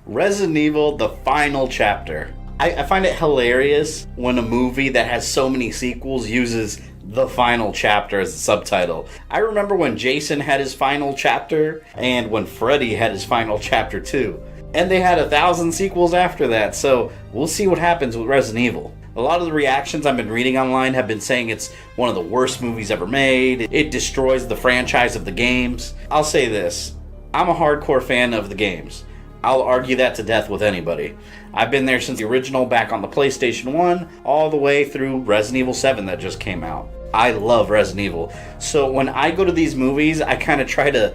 Resident Evil, the final chapter. I find it hilarious when a movie that has so many sequels uses the final chapter as the subtitle. I remember when Jason had his final chapter and when Freddy had his final chapter too. And they had 1,000 sequels after that, so we'll see what happens with Resident Evil. A lot of the reactions I've been reading online have been saying it's one of the worst movies ever made. It destroys the franchise of the games. I'll say this, I'm a hardcore fan of the games. I'll argue that to death with anybody. I've been there since the original back on the PlayStation 1, all the way through Resident Evil 7 that just came out. I love Resident Evil. So when I go to these movies, I kind of try to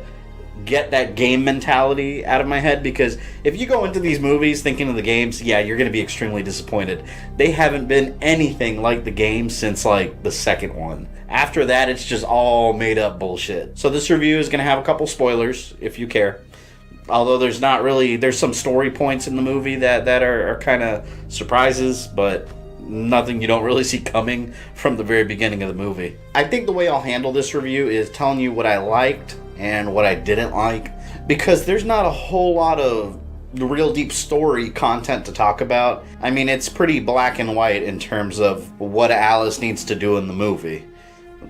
get that game mentality out of my head, because if you go into these movies thinking of the games, yeah, you're going to be extremely disappointed. They haven't been anything like the games since like the second one. After that, it's just all made up bullshit. So this review is going to have a couple spoilers, if you care. Although there's some story points in the movie that are kind of surprises, but nothing you don't really see coming from the very beginning of the movie. I think the way I'll handle this review is telling you what I liked and what I didn't like, because there's not a whole lot of real deep story content to talk about. I mean, it's pretty black and white in terms of what Alice needs to do in the movie.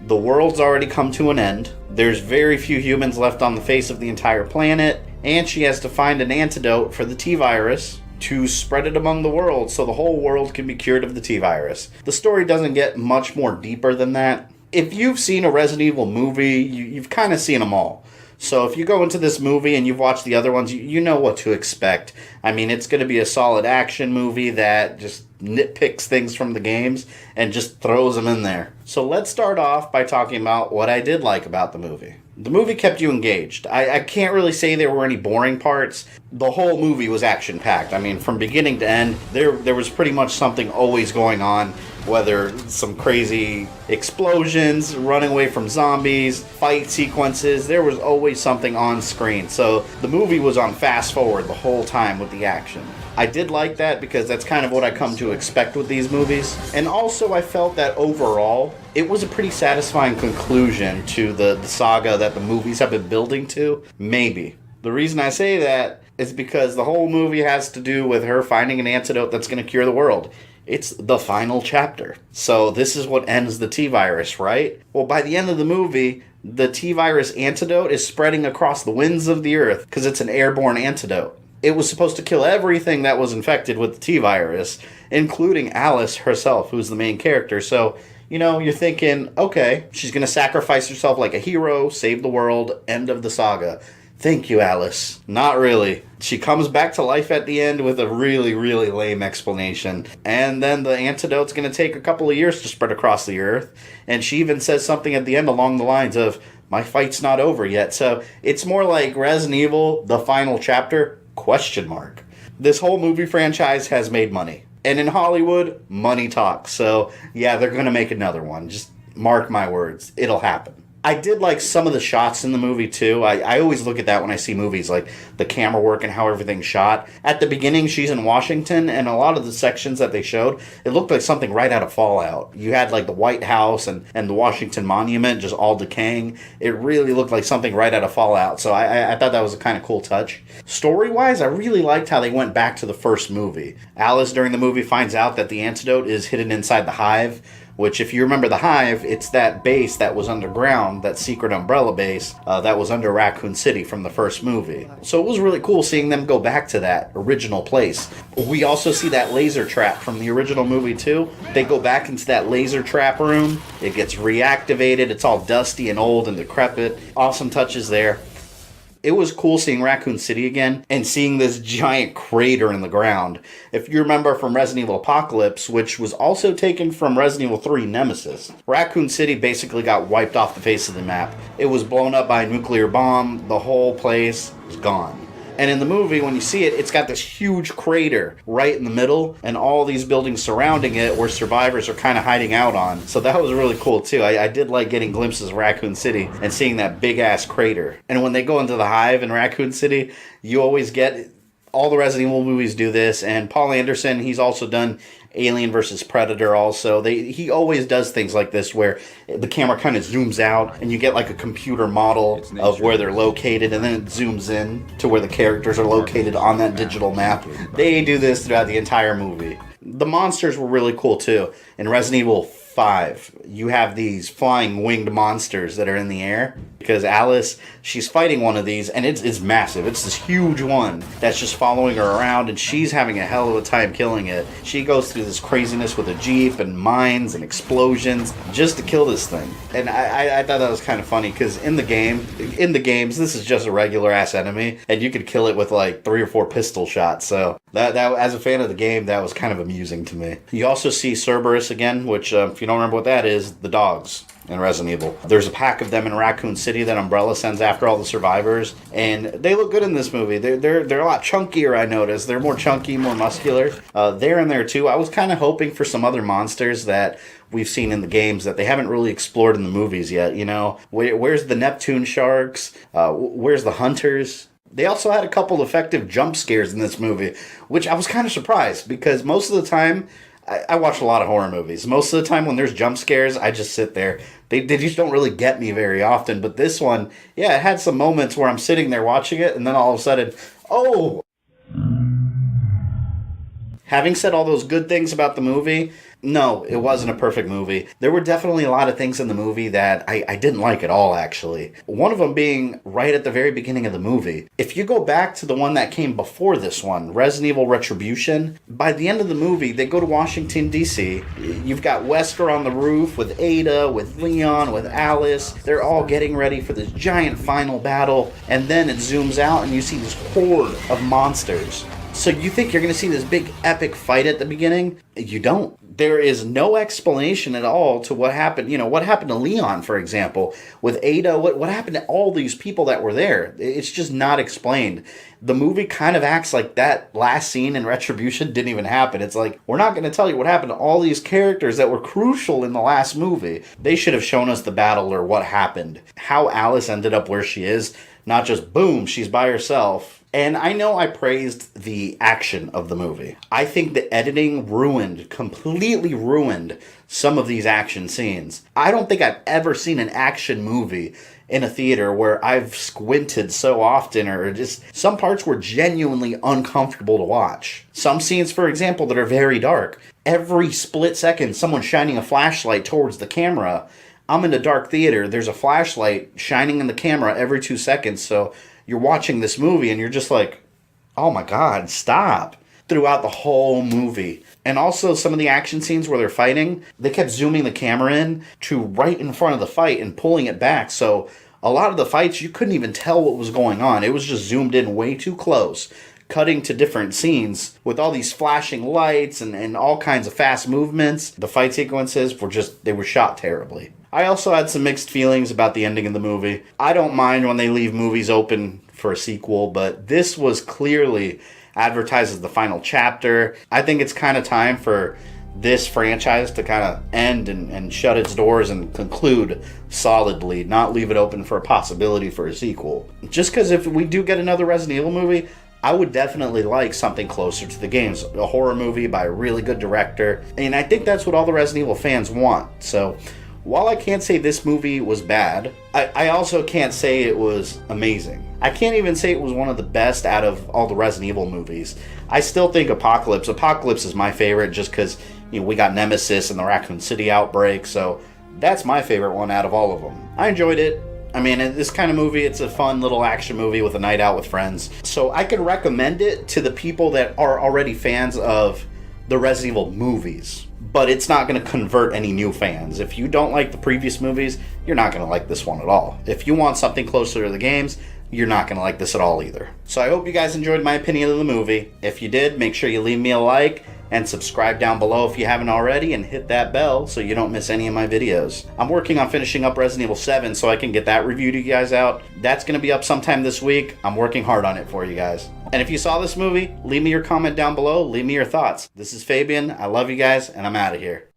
The world's already come to an end. There's very few humans left on the face of the entire planet, and she has to find an antidote for the T-virus to spread it among the world so the whole world can be cured of the T-virus. The story doesn't get much more deeper than that. If you've seen a Resident Evil movie, you've kind of seen them all. So if you go into this movie and you've watched the other ones, you know what to expect. I mean, it's going to be a solid action movie that just nitpicks things from the games and just throws them in there. So let's start off by talking about what I did like about the movie. The movie kept you engaged. I can't really say there were any boring parts. The whole movie was action-packed. I mean, from beginning to end, there was pretty much something always going on. Whether some crazy explosions, running away from zombies, fight sequences, there was always something on screen. So the movie was on fast forward the whole time with the action. I did like that because that's kind of what I come to expect with these movies. And also I felt that overall, it was a pretty satisfying conclusion to the saga that the movies have been building to. Maybe. The reason I say that is because the whole movie has to do with her finding an antidote that's going to cure the world. It's the final chapter. So this is what ends the T-virus, right? Well, by the end of the movie, the T-virus antidote is spreading across the winds of the earth because it's an airborne antidote. It was supposed to kill everything that was infected with the T-virus, including Alice herself, who's the main character. So, you know, you're thinking, okay, she's going to sacrifice herself like a hero, save the world, end of the saga. Thank you, Alice. Not really. She comes back to life at the end with a really, really lame explanation. And then the antidote's going to take a couple of years to spread across the earth. And she even says something at the end along the lines of, my fight's not over yet. So it's more like Resident Evil, the final chapter, ? This whole movie franchise has made money. And in Hollywood, money talks. So yeah, they're going to make another one. Just mark my words. It'll happen. I did like some of the shots in the movie too. I always look at that when I see movies, like the camera work and how everything's shot. At the beginning, she's in Washington, and a lot of the sections that they showed, it looked like something right out of Fallout. You had like the White House and the Washington Monument just all decaying. It really looked like something right out of Fallout, so I thought that was a kind of cool touch. Story-wise, I really liked how they went back to the first movie. Alice, during the movie, finds out that the antidote is hidden inside the Hive, which, if you remember the Hive, it's that base that was underground, that secret umbrella base that was under Raccoon City from the first movie. So it was really cool seeing them go back to that original place. We also see that laser trap from the original movie too. They go back into that laser trap room. It gets reactivated. It's all dusty and old and decrepit. Awesome touches there. It was cool seeing Raccoon City again and seeing this giant crater in the ground. If you remember from Resident Evil Apocalypse, which was also taken from Resident Evil 3 Nemesis, Raccoon City basically got wiped off the face of the map. It was blown up by a nuclear bomb. The whole place was gone. And in the movie, when you see it, it's got this huge crater right in the middle, and all these buildings surrounding it where survivors are kind of hiding out on. So that was really cool, too. I did like getting glimpses of Raccoon City and seeing that big-ass crater. And when they go into the Hive in Raccoon City, you always get All the Resident Evil movies do this, and Paul Anderson, he's also done Alien versus Predator also. He always does things like this where the camera kind of zooms out and you get like a computer model of where they're located, and then it zooms in to where the characters are located on that digital map. They do this throughout the entire movie. The monsters were really cool too. In Resident Evil 5, you have these flying winged monsters that are in the air, because Alice, she's fighting one of these, and it's massive. It's this huge one that's just following her around, and she's having a hell of a time killing it. She goes through this craziness with a jeep and mines and explosions just to kill this thing. And I thought that was kind of funny, because in the games, this is just a regular ass enemy, and you could kill it with like 3 or 4 pistol shots. So that as a fan of the game, that was kind of amusing to me. You also see Cerberus again, which if you don't remember what that is, the dogs in Resident Evil. There's a pack of them in Raccoon City that Umbrella sends after all the survivors, and they look good in this movie. They're a lot chunkier, I noticed. They're more chunky, more muscular. They're in there too. I was kind of hoping for some other monsters that we've seen in the games that they haven't really explored in the movies yet. You know, where's the Neptune sharks? Where's the hunters? They also had a couple effective jump scares in this movie, which I was kind of surprised, because most of the time, I watch a lot of horror movies. Most of the time when there's jump scares, I just sit there. They just don't really get me very often. But this one, yeah, it had some moments where I'm sitting there watching it, and then all of a sudden, oh! Having said all those good things about the movie, no, it wasn't a perfect movie. There were definitely a lot of things in the movie that I didn't like at all, actually. One of them being right at the very beginning of the movie. If you go back to the one that came before this one, Resident Evil Retribution, by the end of the movie, they go to Washington, D.C. You've got Wesker on the roof with Ada, with Leon, with Alice. They're all getting ready for this giant final battle, and then it zooms out and you see this horde of monsters. So you think you're going to see this big epic fight at the beginning? You don't. There is no explanation at all to what happened. You know, what happened to Leon, for example, with Ada? What happened to all these people that were there? It's just not explained. The movie kind of acts like that last scene in Retribution didn't even happen. It's like, we're not going to tell you what happened to all these characters that were crucial in the last movie. They should have shown us the battle or what happened. How Alice ended up where she is, not just boom, she's by herself. And I know I praised the action of the movie. I think the editing completely ruined some of these action scenes. I don't think I've ever seen an action movie in a theater where I've squinted so often, or just some parts were genuinely uncomfortable to watch. Some scenes, for example, that are very dark. Every split second, someone's shining a flashlight towards the camera. I'm in a dark theater. There's a flashlight shining in the camera every 2 seconds, so you're watching this movie and you're just like, oh my God, stop. Throughout the whole movie. And also some of the action scenes where they're fighting, they kept zooming the camera in to right in front of the fight and pulling it back. So a lot of the fights, you couldn't even tell what was going on. It was just zoomed in way too close, cutting to different scenes with all these flashing lights and all kinds of fast movements. The fight sequences they were shot terribly. I also had some mixed feelings about the ending of the movie. I don't mind when they leave movies open for a sequel, but this was clearly advertised as the final chapter. I think it's kind of time for this franchise to kind of end and shut its doors and conclude solidly, not leave it open for a possibility for a sequel. Just because if we do get another Resident Evil movie, I would definitely like something closer to the games. A horror movie by a really good director. And I think that's what all the Resident Evil fans want. So while I can't say this movie was bad, I also can't say it was amazing. I can't even say it was one of the best out of all the Resident Evil movies. I still think Apocalypse is my favorite just because, you know, we got Nemesis and the Raccoon City outbreak, so that's my favorite one out of all of them. I enjoyed it. I mean, this kind of movie, it's a fun little action movie with a night out with friends. So I can recommend it to the people that are already fans of the Resident Evil movies. But it's not going to convert any new fans. If you don't like the previous movies, you're not going to like this one at all. If you want something closer to the games, you're not going to like this at all either. So I hope you guys enjoyed my opinion of the movie. If you did, make sure you leave me a like and subscribe down below if you haven't already, and hit that bell so you don't miss any of my videos. I'm working on finishing up Resident Evil 7 so I can get that review to you guys out. That's going to be up sometime this week. I'm working hard on it for you guys. And if you saw this movie, leave me your comment down below. Leave me your thoughts. This is Fabian. I love you guys, and I'm out of here.